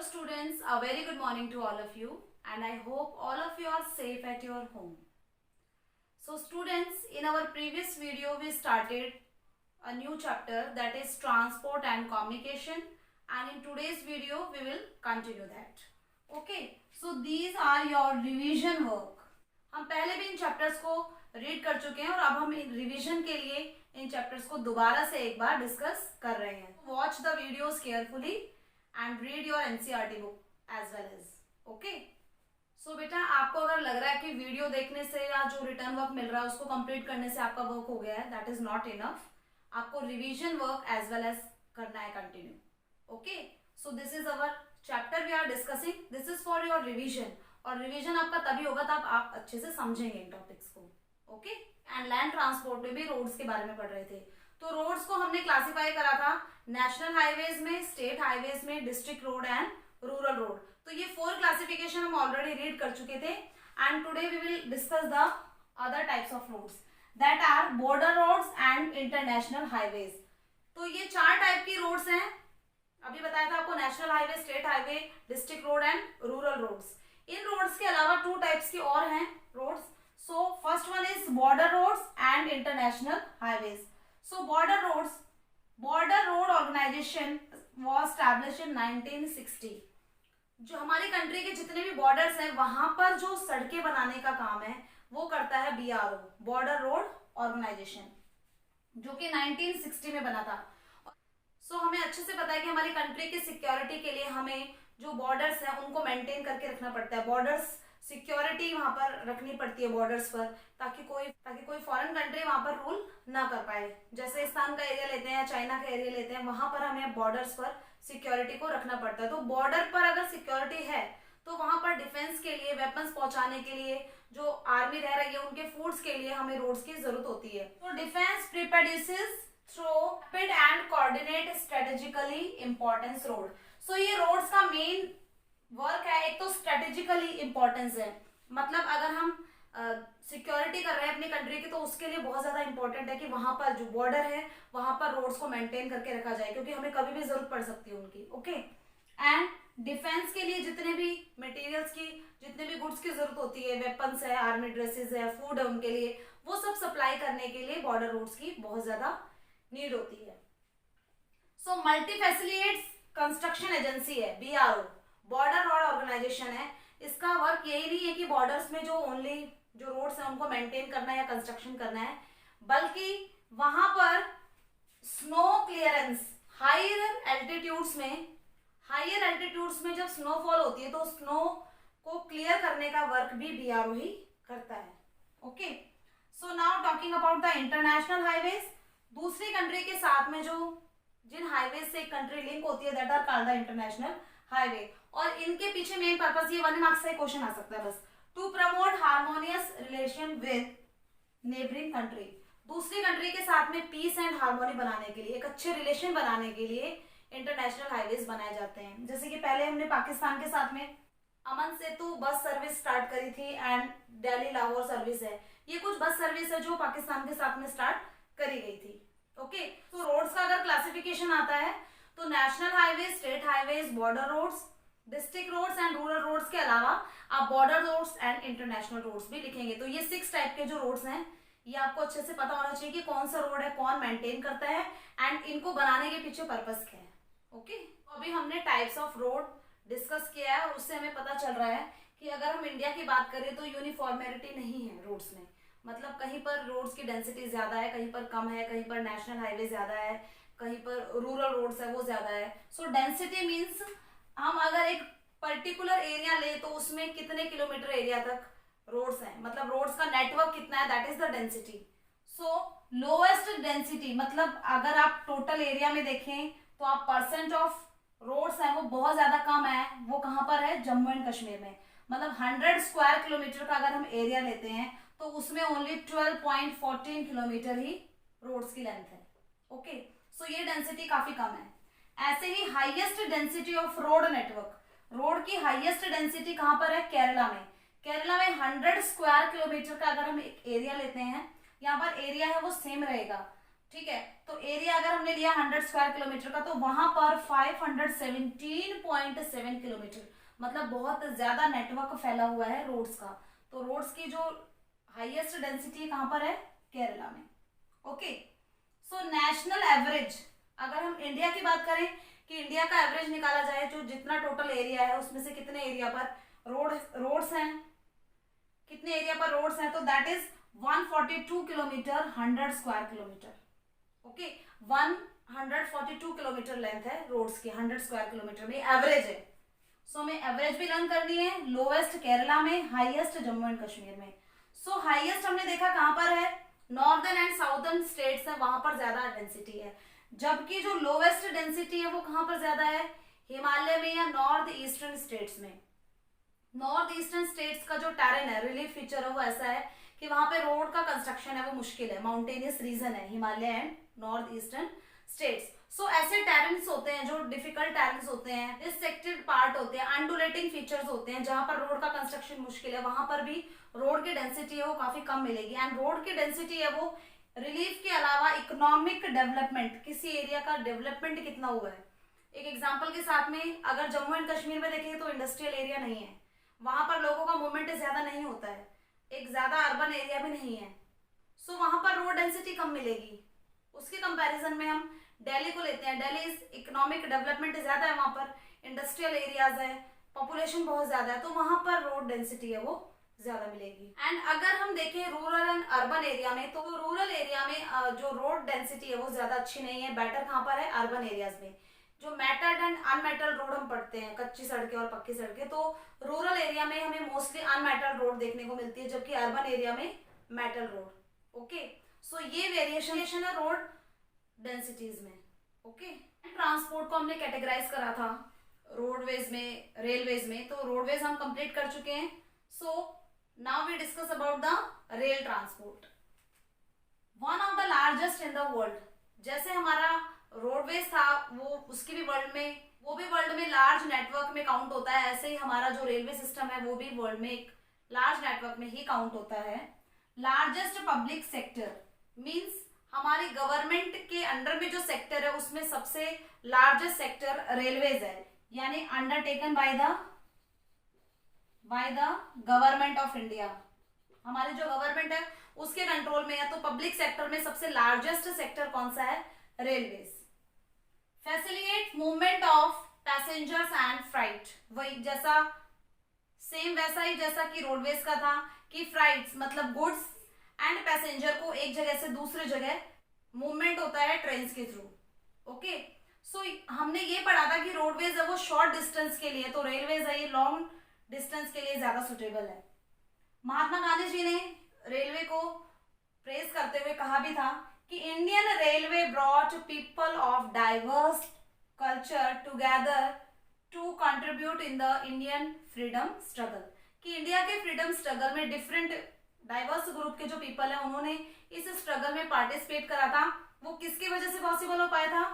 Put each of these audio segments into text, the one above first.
students, a very good morning to all of you, and I hope all of you are safe at your home. So students, in our previous video we started a new chapter, that is transport and communication, and in today's video we will continue that. Okay, so these are your revision work. हम पहले भी इन chapters को read कर चुके हैं और अब हम रिवीजन के लिए इन चैप्टर्स को दोबारा से एक बार डिस्कस कर रहे हैं. Watch the videos carefully and read your NCERT book as well as. Okay, so बेटा आपको अगर लग रहा है कि वीडियो देखने से या जो रिटर्न वर्क मिल रहा है उसको कंप्लीट करने से आपका वर्क हो गया है, दैट इज नॉट इनफ. आपको revision work as well as करना है continue. Okay, so this is our chapter we are discussing. This is for your revision, और रिवीजन आपका तभी होगा तब आप अच्छे से समझेंगे इन टॉपिक्स को. ओके, एंड लैंड ट्रांसपोर्ट में भी रोड्स के बारे में पढ़ रहे थे. तो रोड्स को हमने क्लासिफाई करा था नेशनल हाईवेज में, स्टेट हाईवेज में, district road and rural road. तो ये 4 क्लासिफिकेशन हम ऑलरेडी रीड कर चुके थे. And today we will discuss the other types of roads that are border roads and international highways. तो ये 4 टाइप की रोड्स हैं. अभी बताया था आपको national highway, state highway, district road and rural roads. इन रोड्स के अलावा 2 टाइप्स की और हैं roads. So first one is border roads and international highways. So border roads, border road organisation was established in 1960. जो हमारी कंट्री के जितने भी बॉर्डर्स हैं वहां पर जो सड़कें बनाने का काम है वो करता है बीआरओ, बॉर्डर रोड ऑर्गेनाइजेशन, जो कि 1960 में बना था. सो हमें अच्छे से पता है कि हमारी कंट्री की सिक्योरिटी के लिए हमें जो बॉर्डर्स हैं उनको मेंटेन करके रखना पड़ता है. बॉर्डर्स सिक्योरिटी वहां पर रखनी पड़ती है बॉर्डर्स पर, ताकि कोई फॉरेन कंट्री वहां पर रूल ना कर पाए. जैसे पाकिस्तान का एरिया लेते हैं या चाइना का एरिया लेते हैं, वहां पर हमें बॉर्डर्स पर सिक्योरिटी को रखना पड़ता है. तो बॉर्डर पर अगर सिक्योरिटी है तो वहां पर डिफेंस के लिए, वेपन्स पहुंचाने के लिए, जो आर्मी रह रही है उनके फूड्स के लिए हमें रोड्स की जरूरत होती है. तो defence preparedness through rapid and coordinate strategically importance road. So ये रोड्स का मेन वर्क है. एक तो स्ट्रेटेजिकली इंपॉर्टेंस है, मतलब अगर हम सिक्योरिटी कर रहे हैं अपनी कंट्री की तो उसके लिए बहुत ज्यादा इंपॉर्टेंट है कि वहां पर जो बॉर्डर है वहां पर रोड्स को मेंटेन करके रखा जाए, क्योंकि हमें कभी भी जरूरत पड़ सकती है उनकी. ओके, एंड डिफेंस के लिए जितने भी मटेरियल्स की, जितने भी गुड्स की जरूरत होती है, वेपन्स है, आर्मी ड्रेसेस है, फूड है, उनके लिए वो सब सप्लाई करने के लिए बॉर्डर रोड्स की बहुत ज्यादा नीड होती है. So multi facilitates construction agency है बीआरओ, बॉर्डर रोड ऑर्गेनाइजेशन है. इसका वर्क यही नहीं है कि बॉर्डर्स में जो ओनली जो रोड्स हैं उनको मेंटेन करना है या कंस्ट्रक्शन करना है, बल्कि वहां पर स्नो क्लियरेंस, हायर एल्टीट्यूड्स में जब स्नोफॉल होती है तो स्नो को क्लियर करने का वर्क भी बीआरओ ही करता है. Okay, so now talking about the international highways. दूसरी कंट्री के साथ में जो जिन हाईवे से एक कंट्री लिंक होती है that are called the international highway. और इनके पीछे मेन पर्पस, ये 1 मार्क्स का क्वेश्चन आ सकता है बस, to promote harmonious relation with neighbouring country. दूसरी कंट्री के साथ में पीस एंड हार्मोनी बनाने के लिए, एक अच्छे रिलेशन बनाने के लिए इंटरनेशनल हाईवेज बनाए जाते हैं. जैसे कि पहले हमने पाकिस्तान के साथ में अमन सेतु बस सर्विस स्टार्ट करी थी एंड दिल्ली लाहौर सर्विस है. ये कुछ बस सर्विस है जो पाकिस्तान के साथ में स्टार्ट करी गई थी. ओके, तो रोड्स का अगर क्लासिफिकेशन आता है तो national highway, state highways, border roads, district roads and rural roads के अलावा आप border roads and international roads भी लिखेंगे. तो ये 6 टाइप के जो रोड्स हैं ये आपको अच्छे से पता होना चाहिए कि कौन सा रोड है, कौन मेंटेन करता है एंड इनको बनाने के पीछे पर्पस क्या है. ओके, तो अभी हमने टाइप्स ऑफ रोड डिस्कस किया है और उससे हमें पता चल रहा है कि अगर हम इंडिया की बात करें तो यूनिफॉर्मेलिटी नहीं है रोड्स में. मतलब कहीं पर रोड्स की डेंसिटी ज्यादा है, कहीं पर कम है, कहीं पर नेशनल हाईवे ज्यादा है, कहीं पर रूरल रोड्स है वो ज्यादा है. सो डेंसिटी मीन्स हम अगर एक पर्टिकुलर एरिया ले तो उसमें कितने किलोमीटर एरिया तक रोड्स हैं, मतलब रोड्स का नेटवर्क कितना है, that is the density. So lowest density मतलब अगर आप टोटल एरिया में देखें तो आप परसेंट ऑफ रोड्स हैं वो बहुत ज्यादा कम है. वो कहां पर है? जम्मू एंड कश्मीर में. मतलब 100 स्क्वायर किलोमीटर का अगर हम एरिया लेते हैं तो उसमें ओनली 12.14 किलोमीटर ही रोड्स की लेंथ है. ओके, सो ये डेंसिटी काफी कम है. ऐसे ही highest density of road network, road की हाईएस्ट डेंसिटी कहां पर है? केरला में. केरला में 100 स्क्वायर किलोमीटर का अगर हम एक एरिया लेते हैं, यहाँ पर एरिया है वो सेम रहेगा, ठीक है, तो एरिया अगर हमने लिया 100 स्क्वायर किलोमीटर का, तो वहां पर 517.7 किलोमीटर, मतलब बहुत ज्यादा नेटवर्क फैला हुआ है रोड्स का। तो रोड्स की जो हाईएस्ट डेंसिटी कहां पर है? केरला में। ओके, सो नेशनल एवरेज, अगर हम इंडिया की बात करें कि इंडिया का एवरेज निकाला जाए, जो जितना टोटल एरिया है उसमें से कितने एरिया पर रोड्स हैं, कितने एरिया पर रोड्स हैं, तो that is 142 kilometre 100 square kilometre. Okay, 142 kilometre length है रोड्स की 100 स्क्वायर किलोमीटर में, एवरेज है। सो हमें एवरेज भी लर्न करनी है। लोवेस्ट केरला में, हाईएस्ट जम्मू एंड कश्मीर में। सो हाईएस्ट हमने देखा कहां पर है? नॉर्दर्न एंड साउदर्न स्टेट्स है, वहां पर ज्यादा डेंसिटी है। जबकि जो लोवेस्ट डेंसिटी है वो कहां पर ज्यादा है? हिमालय में या नॉर्थ ईस्टर्न स्टेट्स में। नॉर्थ ईस्टर्न स्टेट्स का जो टेरेन है, रिलीफ फीचर है, वो ऐसा है कि वहां पे रोड का कंस्ट्रक्शन है वो मुश्किल है, माउंटेनियस रीजन है Himalaya and north eastern states. So ऐसे टेरेन्स होते हैं जो डिफिकल्ट टेरेन्स होते हैं, रिस्ट्रिक्टेड पार्ट होते हैं, अनडुलेटिंग फीचर्स होते हैं, जहां पर रोड का कंस्ट्रक्शन मुश्किल है, वहां पर भी रोड की डेंसिटी है वो काफी कम मिलेगी। एंड रोड की डेंसिटी है वो रिलीफ के अलावा इकोनॉमिक डेवलपमेंट, किसी एरिया का डेवलपमेंट कितना हुआ है। एक एग्जाम्पल के साथ में, अगर जम्मू एंड कश्मीर में देखें तो इंडस्ट्रियल एरिया नहीं है, वहां पर लोगों का मूवमेंट ज्यादा नहीं होता है, एक ज्यादा अर्बन एरिया भी नहीं है। सो वहां पर रोड डेंसिटी कम मिलेगी। उसके कंपैरिजन में हम दिल्ली को लेते हैं, दिल्ली इकोनॉमिक डेवलपमेंट ज्यादा है, वहां पर इंडस्ट्रियल एरियाज है, पॉपुलेशन बहुत ज्यादा है, तो वहां पर रोड डेंसिटी है वो ज्यादा मिलेगी। एंड अगर हम देखें रूरल एंड अर्बन एरिया में, तो रूरल एरिया में जो रोड डेंसिटी है वो ज्यादा अच्छी नहीं है, बेटर कहां पर है? अर्बन एरियाज में। जो मेटल्ड एंड अनमेटल्ड रोड हम पढ़ते हैं, कच्ची सड़कें और पक्की सड़कें, तो रूरल एरिया में हमें मोस्टली अनमेटल्ड रोड देखने को मिलती है, जबकि अर्बन एरिया में मेटल रोड। ओके, सो ये वेरिएशन है रोड डेंसिटीज में। ओके, ट्रांसपोर्ट को हमने कैटेगराइज करा था रोडवेज में, रेलवेज में, तो रोडवेज हम कंप्लीट कर चुके हैं। So now we discuss about the rail transport, one of the largest in the world. जैसे हमारा रोडवेज था वो उसकी भी वर्ल्ड में लार्ज नेटवर्क में काउंट होता है, ऐसे ही हमारा जो रेलवे सिस्टम है वो भी वर्ल्ड में एक लार्ज नेटवर्क में ही काउंट होता है। लार्जेस्ट पब्लिक सेक्टर मींस हमारी गवर्नमेंट के अंडर में जो सेक्टर है उसमें सबसे लार्जेस्ट सेक्टर रेलवेज है, यानी undertaken by the government of India. हमारी जो गवर्नमेंट है उसके कंट्रोल में है, तो पब्लिक सेक्टर में सबसे लार्जेस्ट सेक्टर कौन सा है? Railways. Facilitate movement of passengers and freight, वही जैसा सेम वैसा ही जैसा कि रोडवेज का था कि फ्राइट्स मतलब गुड्स एंड पैसेंजर को एक जगह से दूसरी जगह मूवमेंट होता है ट्रेन के थ्रू। ओके, सो हमने ये पढ़ा था कि रोडवेज है वो शॉर्ट डिस्टेंस के लिए, तो रेलवेज है ये लॉन्ग डिस्टेंस के लिए ज्यादा सुटेबल है। महात्मा गांधी जी ने रेलवे को प्रेज करते हुए कहा भी था कि Indian railway brought people of diverse culture together to contribute in the Indian freedom struggle, कि इंडिया के फ्रीडम स्ट्रगल में डिफरेंट डाइवर्स ग्रुप के जो पीपल है उन्होंने इस स्ट्रगल में पार्टिसिपेट करा था। वो किसकी वजह से पॉसिबल हो पाया था?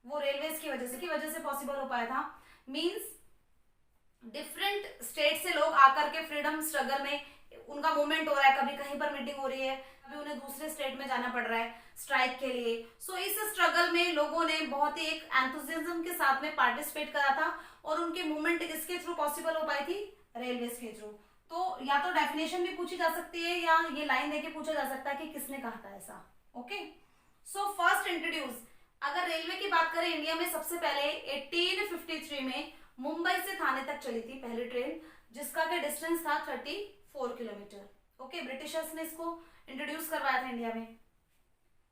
वो रेलवेज की वजह से पॉसिबल हो पाया था। मींस डिफरेंट स्टेट से लोग आकर के फ्रीडम स्ट्रगल में उनका मूवमेंट हो रहा है, कभी कहीं पर मीटिंग हो रही है, कभी उन्हें दूसरे स्टेट में जाना पड़ रहा है स्ट्राइक के लिए। सो इस स्ट्रगल में लोगों ने बहुत ही एक एंथुसियाज्म के साथ में पार्टिसिपेट करा था और उनकी मूवमेंट किसके थ्रू पॉसिबल हो पाई थी? रेलवेज के थ्रू। तो या तो डेफिनेशन भी पूछी जा सकती है या ये लाइन देके पूछा जा सकता है कि किसने कहा था ऐसा। ओके, सो फर्स्ट इंट्रोड्यूस, अगर रेलवे की बात करें इंडिया में सबसे पहले 1853 में मुंबई से थाने तक चली थी पहली ट्रेन, जिसका का डिस्टेंस था 34 किलोमीटर। ओके, ब्रिटिशर्स ने इसको इंट्रोड्यूस करवाया था इंडिया में,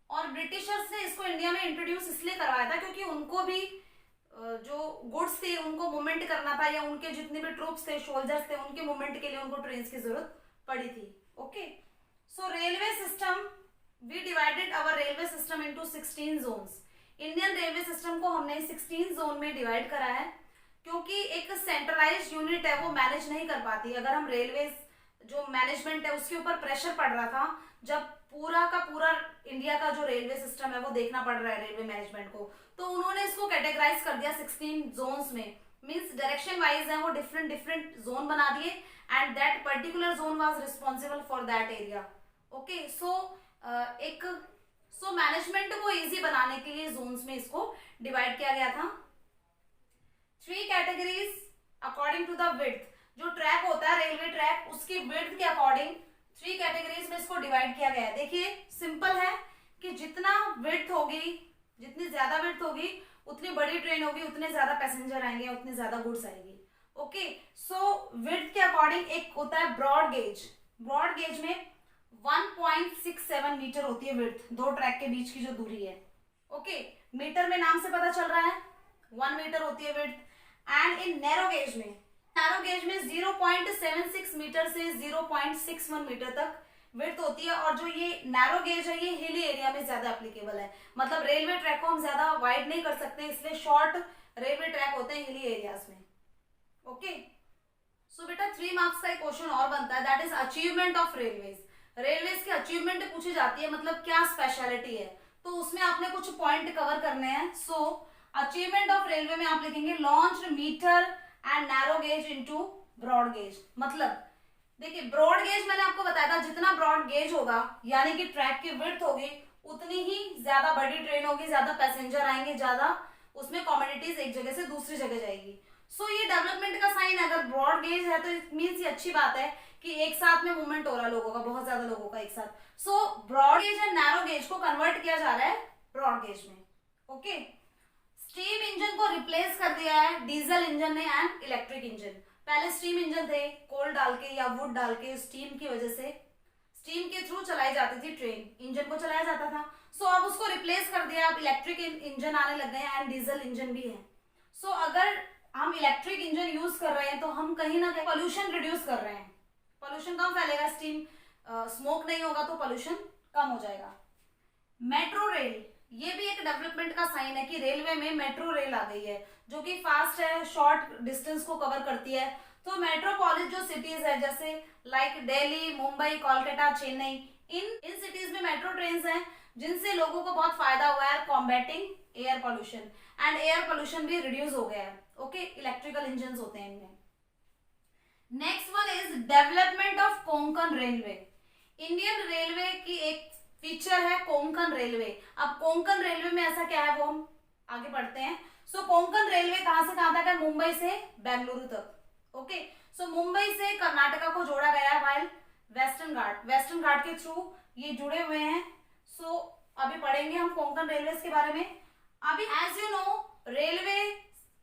और ब्रिटिशर्स ने इसको इंडिया में इंट्रोड्यूस इसलिए करवाया था क्योंकि उनको भी जो गुड्स थे उनको मूवमेंट करना था, या उनके जितने भी ट्रूप्स थे, सोल्जर्स थे, उनके मूवमेंट के लिए उनको ट्रेन की जरूरत पड़ी थी। Okay, so railway system, we divided our railway system into 16 zones. Indian railway system को हमने 16 जोन में डिवाइड करा है क्योंकि एक सेंट्रलाइज्ड यूनिट है वो मैनेज नहीं कर पाती। अगर हम रेलवे जो मैनेजमेंट है उसके ऊपर प्रेशर पड़ रहा था, जब पूरा का पूरा इंडिया का जो रेलवे सिस्टम है वो देखना पड़ रहा है रेलवे मैनेजमेंट को, तो उन्होंने इसको कैटेगराइज कर दिया 16 जोन्स में। मींस डायरेक्शन वाइज है वो डिफरेंट जोन बना दिए and that particular zone was responsible for that area. Okay, so एक सो मैनेजमेंट को इजी बनाने के लिए जोन्स में इसको डिवाइड किया गया था। 3 categories according to the width, जो ट्रैक होता है रेलवे ट्रैक उसकी विड्थ के अकॉर्डिंग 3 कैटेगरीज में इसको डिवाइड किया गया है। देखिए सिंपल है कि जितना विड्थ होगी, जितनी ज्यादा विड्थ होगी उतनी बड़ी ट्रेन होगी, उतने ज्यादा पैसेंजर आएंगे, उतनी ज्यादा गुड्स आएगी। ओके, सो विड्थ के अकॉर्डिंग एक होता है ब्रॉड गेज। ब्रॉड गेज में 1.67 मीटर होती है विड्थ, दो ट्रैक के बीच की जो दूरी है। ओके, मीटर में नाम से पता चल रहा है 1 मीटर होती है width. And in narrow gauge में 0.76 मीटर से 0.61 मीटर तक विड्थ होती है। और जो ये नैरो गेज है ये हिली एरिया में ज्यादा एप्लीकेबल है, मतलब रेलवे ट्रैक को हम ज्यादा वाइड नहीं कर सकते, इसलिए शॉर्ट रेलवे ट्रैक होते हैं हिली एरियाज में। ओके, सो बेटा 3 मार्क्स का एक क्वेश्चन और बनता है, that is achievement of railways. Railways की अचीवमेंट पूछी जाती है, मतलब क्या स्पेशलिटी है, तो उसमें आपने कुछ पॉइंट कवर करने हैं। सो अचीवमेंट ऑफ रेलवे में आप लिखेंगे launch metre and narrow gauge into broad gauge. मतलब देखिए ब्रॉड गेज मैंने आपको बताया था, जितना ब्रॉड गेज होगा यानी कि ट्रैक की विड्थ होगी उतनी ही ज्यादा बड़ी ट्रेन होगी, ज्यादा पैसेंजर आएंगे, ज्यादा उसमें कमोडिटीज एक जगह से दूसरी जगह जाएगी। सो ये डेवलपमेंट का साइन है। अगर ब्रॉड गेज है तो इट मीन्स ये अच्छी बात है कि एक साथ में मूवमेंट हो रहा है लोगों का, बहुत ज्यादा लोगों का एक साथ। So broad gauge and narrow gauge को कन्वर्ट किया जा रहा है ब्रॉड गेज में। ओके, स्टीम इंजन को रिप्लेस कर दिया है डीजल इंजन ने एंड इलेक्ट्रिक इंजन। पहले स्टीम इंजन थे, कोल डाल के या वुड डाल के, स्टीम की वजह से स्टीम के थ्रू चलाई जाती थी ट्रेन, इंजन को चलाया जाता था। सो अब उसको रिप्लेस कर दिया, अब इलेक्ट्रिक इंजन आने लग गए हैं एंड डीजल इंजन भी है। सो अगर हम इलेक्ट्रिक इंजन यूज कर रहे हैं तो हम कहीं ना कहीं पॉल्यूशन रिड्यूस कर रहे हैं, पॉल्यूशन कम फैलेगा, स्टीम स्मोक नहीं होगा तो पॉल्यूशन कम हो जाएगा। मेट्रो रेल, ये भी एक डेवलपमेंट का साइन है कि रेलवे में मेट्रो रेल आ गई है जो कि फास्ट है, शॉर्ट डिस्टेंस को कवर करती है। तो मेट्रोपोलिस जो सिटीज है जैसे like Delhi, Mumbai, Kolkata, Chennai, in cities में मेट्रो ट्रेन हैं जिनसे लोगों को बहुत फायदा हुआ है combating air pollution, and air pollution भी रिड्यूस हो गया है। ओके, इलेक्ट्रिकल इंजन होते हैं इनमें। Next one is development of Konkan railway. Indian railway की एक फीचर है कोंकण रेलवे। अब कोंकण रेलवे में ऐसा क्या है वो हम आगे पढ़ते हैं। सो कोंकण रेलवे कहां से कहां तक है? मुंबई से बेंगलुरु तक। ओके, सो मुंबई से कर्नाटका को जोड़ा गया है वाइल वेस्टर्न घाट के थ्रू ये जुड़े हुए हैं। सो अभी पढ़ेंगे हम कोंकण रेलवे के बारे में। अभी as you know railway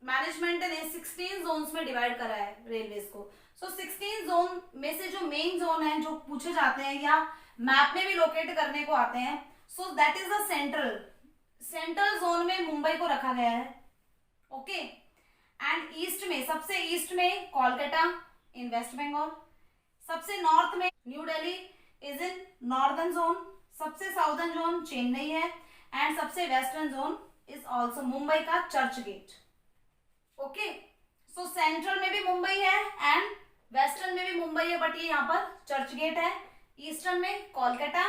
management ने 16 जोन्स में डिवाइड करा है रेलवेज को। सो 16 जोन में से जो मेन जोन है जो पूछे जाते हैं या मैप में भी लोकेट करने को आते हैं, सो that is the central zone में मुंबई को रखा गया है। ओके, एंड ईस्ट में सबसे ईस्ट में कोलकाता इन वेस्ट बंगाल, सबसे नॉर्थ में New Delhi is in northern zone, सबसे साउदर्न जोन चेन्नई है, एंड सबसे western zone is also Mumbai का Churchgate. Okay, so central में भी मुंबई है एंड वेस्टर्न में भी मुंबई है, बट ये यहाँ पर चर्च गेट है। ईस्टर्न में कोलकाता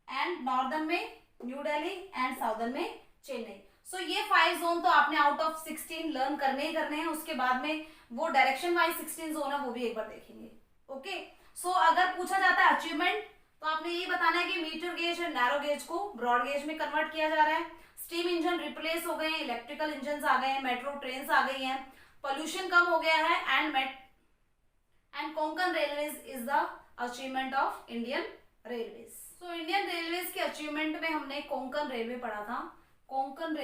एंड नॉर्दर्न में न्यू दिल्ली एंड साउदर्न में चेन्नई। सो ये 5 जोन तो आपने आउट ऑफ 16 लर्न करने ही करने हैं, उसके बाद में वो डायरेक्शन वाइज 16 जोन है वो भी एक बार देखेंगे। ओके, सो अगर पूछा जाता है अचीवमेंट तो आपने ये बताना है कि metre gauge and narrow gauge को ब्रॉड गेज में कन्वर्ट किया जा रहा है, स्टीम इंजन रिप्लेस हो गए हैं, इलेक्ट्रिकल इंजन आ गए हैं, मेट्रो ट्रेन आ गई हैं, पोल्यूशन कम हो गया है, and Konkan railways is the achievement of Indian railways. So Indian railways के अचीवमेंट में हमने कोंकण रेलवे पढ़ा था। कोंकण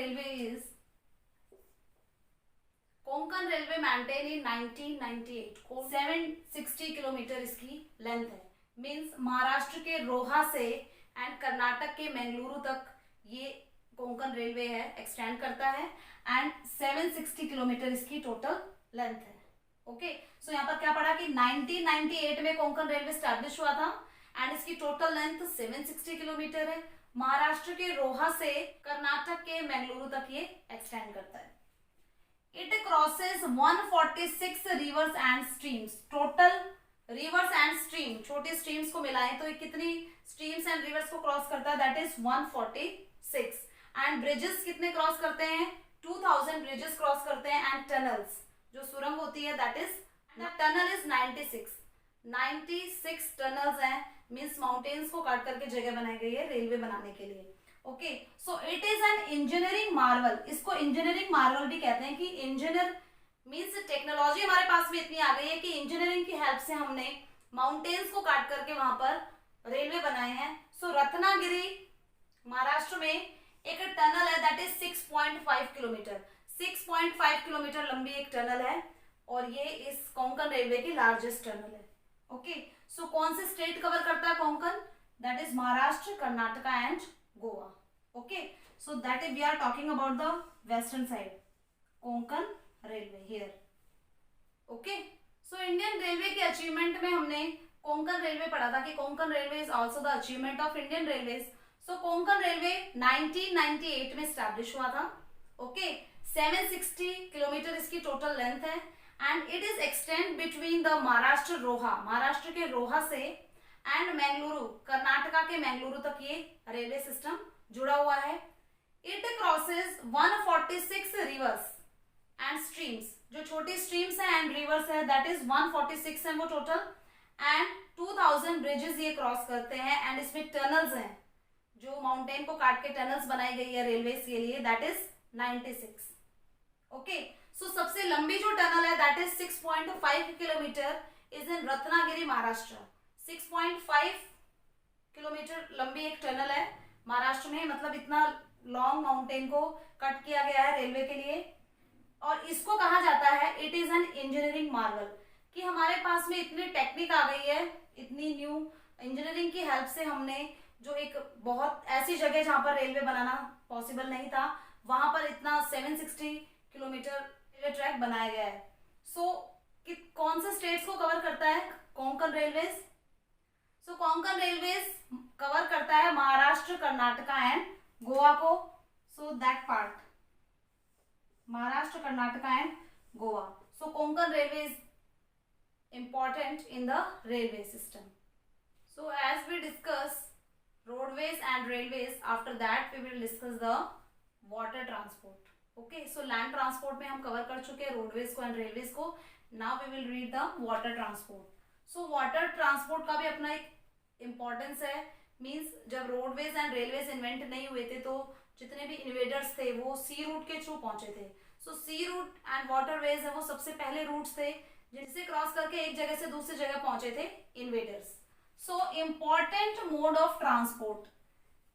रेलवे मेंटेन इन 1998 को 760 किलोमीटर इसकी लेंथ है, मींस महाराष्ट्र के रोहा से एंड कर्नाटक के मंगलुरु तक ये कोंकण रेलवे है, एक्सटेंड करता है एंड 760 किलोमीटर इसकी टोटल लेंथ है। ओके, सो यहाँ पर क्या पढ़ा कि 1998 में कोंकण रेलवे स्टैब्लिश हुआ था एंड इसकी टोटल लेंथ 760 किलोमीटर है। महाराष्ट्र के रोहा से कर्नाटक के मंगलुरु तक ये एक्सटेंड करता है। It crosses 146 reverse and streams. Total reverse and stream, छोटी स्ट्रीम्स को मिलाएं तो ये कितनी स्ट्रीम्स एंड रिवर्स को क्रॉस करता है? That is 146। एंड ब्रिजेस कितने क्रॉस करते हैं? 2000 ब्रिजेस क्रॉस करते हैं। एंड टनल्स, जो सुरंग होती है, that is tunnel is 96 tunnels हैं, मीन्स माउंटेन्स को काट करके जगह बनाई गई है रेलवे बनाने के लिए। Okay, so it is an engineering Marvel, इसको इंजीनियरिंग मार्वल भी कहते हैं कि इंजीनियर मीन्स टेक्नोलॉजी हमारे पास में इतनी आ गई है कि इंजीनियरिंग की हेल्प से हमने माउंटेन्स को काट करके वहां पर रेलवे बनाए हैं। सो रत्नागिरी महाराष्ट्र में एक टनल है दैट इज 6.5 किलोमीटर, 6.5 किलोमीटर लंबी एक टनल है और ये इस कोंकण रेलवे की लार्जेस्ट टनल है। ओके, सो कौन से स्टेट कवर करता है Konkan? That is Maharashtra, Karnataka and Goa. Okay, so that is we are talking about the western side, Konkan railway here. Okay, so Indian railway के अचीवमेंट में हमने कोंकण रेलवे पढ़ा था कि Konkan railway is also the achievement of Indian railways. So Konkan railway 1998 में establish हुआ था। Okay, 760 kilometre इसकी टोटल लेंथ है and it is extend between the Maharashtra Roha, Maharashtra के रोहा से एंड मैंगलुरु, कर्नाटका के मैंगलुरु तक ये रेलवे सिस्टम जुड़ा हुआ है। It crosses 146 reverse and streams, जो छोटी स्ट्रीम्स है एंड रिवर्स है दैट इज 146 है वो टोटल, एंड 2000 ब्रिजेस ये क्रॉस करते हैं एंड इसमें टनल्स हैं, जो माउंटेन को काट के टनल्स बनाई गई है रेलवे के लिए दैट इज 96। ओके, सो सबसे लंबी जो टनल है that is 6.5 kilometre is in Ratnagiri Maharashtra. 6.5 kilometre लंबी एक टनल है महाराष्ट्र में, मतलब इतना लॉन्ग माउंटेन को कट किया गया है रेलवे के लिए और इसको कहा जाता है it is an engineering Marvel, कि हमारे पास में इतनी टेक्निक आ गई है, इतनी न्यू इंजीनियरिंग की हेल्प से हमने जो एक बहुत ऐसी जगह जहां पर रेलवे बनाना पॉसिबल नहीं था वहां पर इतना 760 किलोमीटर रेलवे ट्रैक बनाया गया है। सो कौन से स्टेट्स को कवर करता है Konkan railways? So Konkan railways cover करता है महाराष्ट्र, कर्नाटका एंड गोवा को। So that part Maharashtra, Karnataka and Goa. So Konkan railway is important in the railway system. So as we discuss roadways and railways, after that we will discuss the water transport. Okay, so land transport में हम cover कर चुके हैं roadways को and railways को. Now we will read the water transport. So water transport का भी अपना एक importance है, means जब roadways and railways invent नहीं हुए थे तो जितने भी invaders थे वो sea route के थ्रू पहुंचे थे. So sea route and waterways है वो सबसे पहले routes थे जिनसे क्रॉस करके एक जगह से दूसरी जगह पहुंचे थे invaders. So important mode of transport,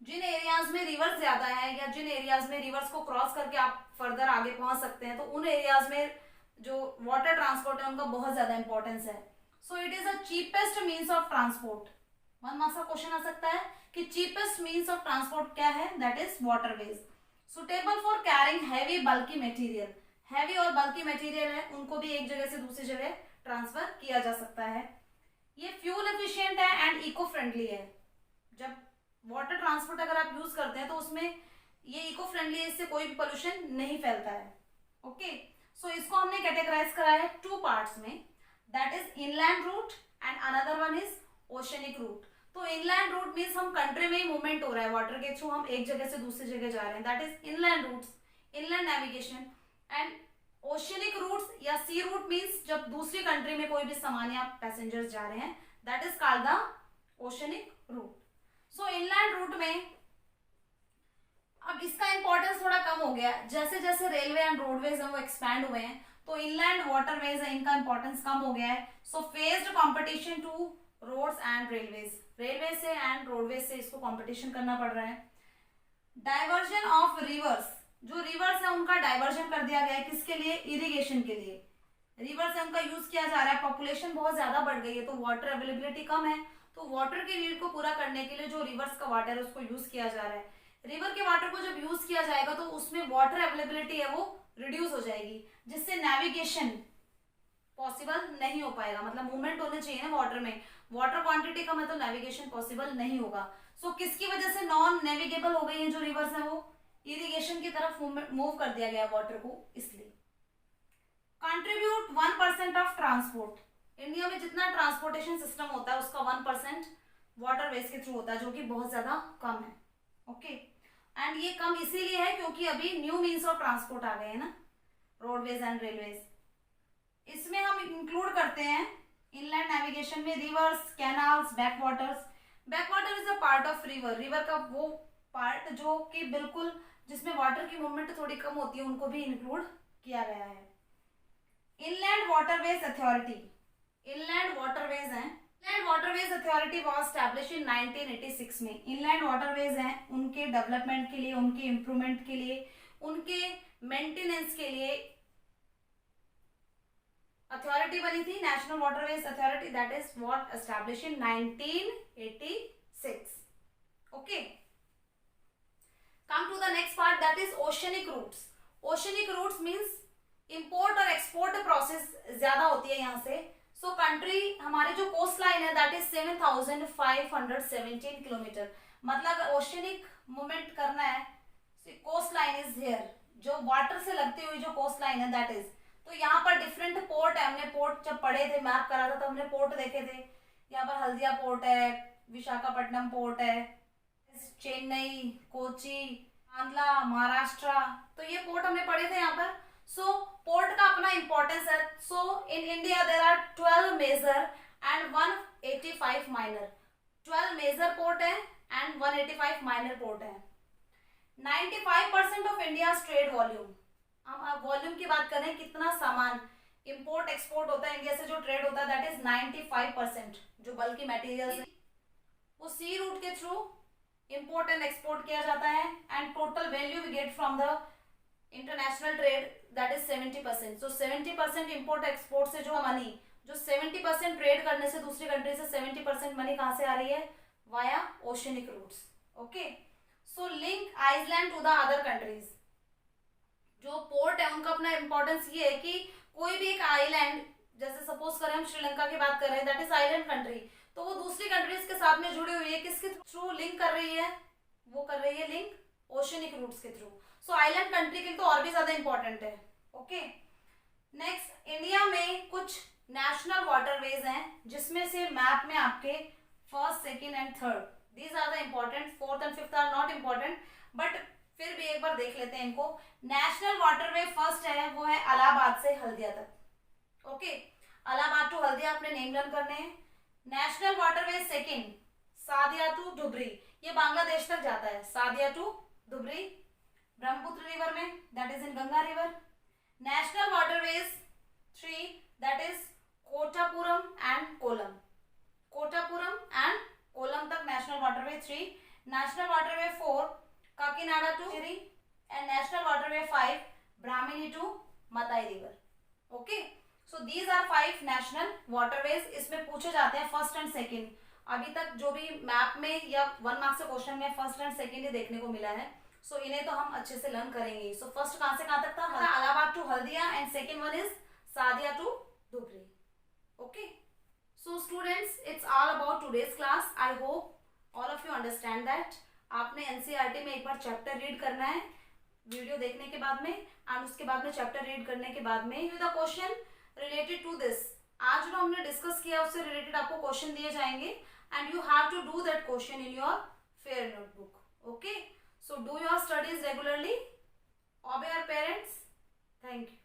जिन एरियाज में रिवर्स ज्यादा है या जिन एरियाज में रिवर्स को क्रॉस करके आप फर्दर आगे पहुंच सकते हैं तो उन एरियाज में जो वाटर ट्रांसपोर्ट है उनका बहुत ज्यादा इंपॉर्टेंस है। So it is a cheapest means of transport. 1 marks का क्वेश्चन आ सकता है कि चीपेस्ट मीन्स ऑफ ट्रांसपोर्ट क्या है? That is waterways. Suitable for carrying heavy bulky material, heavy और बल्की मटेरियल है उनको भी एक जगह से दूसरी जगह ट्रांसफर किया जा सकता है। ये फ्यूल एफिशिएंट है एंड इको फ्रेंडली है। जब वाटर ट्रांसपोर्ट अगर आप यूज करते हैं तो उसमें ये इको फ्रेंडली है, इससे कोई भी पोल्यूशन नहीं फैलता है। ओके, सो इसको हमने कैटेगराइज करा है 2 पार्ट्स में, that is inland route and another one is oceanic route. तो इनलैंड रूट मीन्स हम कंट्री में ही मूवमेंट हो रहा है वाटर के थ्रू, हम एक जगह से दूसरी जगह जा रहे हैं, that is inland routes, inland navigation. And oceanic routes या सी रूट मीन्स जब दूसरी कंट्री में कोई भी सामान या पैसेंजर्स जा रहे हैं, that is called the oceanic route. So inland route में अब इसका इंपॉर्टेंस थोड़ा कम हो गया, जैसे जैसे रेलवे एंड रोडवेज है वो एक्सपैंड हुए हैं तो इनलैंड वाटरवेज है इनका इंपॉर्टेंस कम हो गया है। So faced competition to roads and railways, railway से एंड रोडवेज से इसको कॉम्पिटिशन करना पड़ रहा है। डाइवर्जन ऑफ रिवर्स, जो रिवर्स है उनका डाइवर्जन कर दिया गया है, किसके लिए? इरिगेशन के लिए। रिवर्स है उनका यूज किया जा रहा है, पॉपुलेशन बहुत ज्यादा बढ़ गई है तो वाटर अवेलेबिलिटी कम है, तो वाटर की नीड को पूरा करने के लिए जो रिवर्स का वाटर है उसको यूज किया जा रहा है। रिवर के वाटर को जब यूज किया जाएगा तो उसमें वाटर अवेलेबिलिटी है वो रिड्यूस हो जाएगी, जिससे नेविगेशन पॉसिबल नहीं हो पाएगा, मतलब मूवमेंट होने चाहिए ना वाटर में, वाटर क्वांटिटी कम है तो नेविगेशन पॉसिबल नहीं होगा। सो किसकी वजह से नॉन नेविगेबल हो गई है जो रिवर्स है वो? इरिगेशन की तरफ मूव कर दिया गया वाटर को, इसलिए। कंट्रीब्यूट 1% ऑफ ट्रांसपोर्ट, इंडिया में जितना ट्रांसपोर्टेशन सिस्टम होता है उसका 1% वाटरवेज के थ्रू होता है, जो कि बहुत ज्यादा कम है। ओके, एंड ये कम इसीलिए है क्योंकि अभी न्यू मीन्स ऑफ ट्रांसपोर्ट आ गए हैं ना, रोडवेज एंड रेलवेज। इसमें हम इंक्लूड करते हैं इनलैंड नेविगेशन में reverse, canals, backwaters. Backwater is a part of river, river का वो पार्ट जो कि बिल्कुल जिसमें वाटर की मूवमेंट थोड़ी कम होती है उनको भी इंक्लूड किया गया है। Inland waterways authority, inland waterways हैं, inland waterways authority was establish in 1986 में। इनलैंड वाटरवेज हैं, उनके डेवलपमेंट के लिए, उनके इम्प्रूवमेंट के लिए, उनके मेंटेनेंस के लिए अथॉरिटी बनी थी, national waterways authority, that is what establish in 1986। Okay, come to the next part, that is oceanic routes. Oceanic routes means import और एक्सपोर्ट प्रोसेस ज्यादा होती है यहाँ से। सो कंट्री, हमारे जो कोस्ट लाइन है दैट इज 7517 किलोमीटर, मतलब ओशनिक मूवमेंट करना है, कोस्ट लाइन इज हियर, जो वाटर से लगती हुई जो कोस्ट लाइन है दैट इज। तो यहाँ पर डिफरेंट पोर्ट है, हमने पोर्ट जब पढ़े थे, मैप करा था तो हमने पोर्ट देखे थे। यहाँ पर हल्दिया पोर्ट है, विशाखापट्टनम पोर्ट है, चेन्नई, कोची, आंध्रा, महाराष्ट्र, तो ये पोर्ट हमने पढ़े थे यहाँ पर। सो पोर्ट का अपना इंपॉर्टेंस है। So in India there are 12 major and 185 minor, 12 major port है एंड 185 माइनर पोर्ट है। 95% ऑफ इंडिया ट्रेड वॉल्यूम, हम वॉल्यूम की बात करें, कितना सामान इंपोर्ट एक्सपोर्ट होता है इंडिया से, जो ट्रेड होता है दैट इज 95%, जो बल्कि मटेरियल्स है वो सी रूट के थ्रू इंपोर्ट एंड एक्सपोर्ट किया जाता है, and total value we get from the international trade that is 70%। So 70% import export से जो मनी, जो 70% ट्रेड करने से दूसरी कंट्री से 70% मनी कहाँ से आ रही है, via oceanic routes. Okay, so link island to the other countries. जो पोर्ट है उनका अपना इंपॉर्टेंस ये है कि कोई भी एक आइलैंड, जैसे सपोज करें हम श्रीलंका की बात कर रहे हैं, दैट इज आइलैंड कंट्री, तो वो दूसरी कंट्रीज के साथ में जुड़ी हुई है, किसके थ्रू लिंक कर रही है, वो कर रही है लिंक ओशनिक रूट्स के थ्रू। सो आइलैंड कंट्री के लिए तो और भी ज्यादा इंपॉर्टेंट है। ओके, नेक्स्ट, इंडिया में कुछ नेशनल वाटरवेज हैं जिसमें से मैप में आपके first, second and third, these are the important, fourth and fifth are not important, but फिर भी एक बार देख लेते हैं इनको। नेशनल वाटरवे फर्स्ट है, वो है इलाहाबाद से हल्दिया तक। ओके, इलाहाबाद टू हल्दिया अपने नेम लर्न करने हैं। National waterway second Sadiya to Dhubri, ये बांग्लादेश तक जाता है, सादिया टू धुबरी, ब्रह्मपुत्र रिवर में, that is in Ganga river. National waterways 3 that is Kottapuram and Kollam, Kottapuram and Kollam तक national waterway 3। National waterway 4 Kakinada to चिरी, and national waterway 5 Brahmani to Matai river. Okay, so these are 5 national waterways. इसमें पूछे जाते हैं फर्स्ट एंड सेकंड। अभी तक जो भी मैप में या 1 मार्क्स के क्वेश्चन में फर्स्ट एंड सेकंड ही देखने को मिला है, सो इन्हें तो हम अच्छे से लर्न करेंगे। सो फर्स्ट कहां से कहां तक था, Allahabad to Haldia, and second one is Sadiya to Dhubri. Okay, so students, it's all about today's class. I hope all of you understand that. आपने एनसीईआरटी में एक बार चैप्टर रीड करना है वीडियो देखने के बाद में, एंड उसके बाद में चैप्टर रीड करने के बाद में the question related to this, आज जो हमने डिस्कस किया उससे रिलेटेड आपको क्वेश्चन दिए जाएंगे, and you have to do that question in your fair notebook. Okay, so do your studies regularly, obey your parents. Thank you.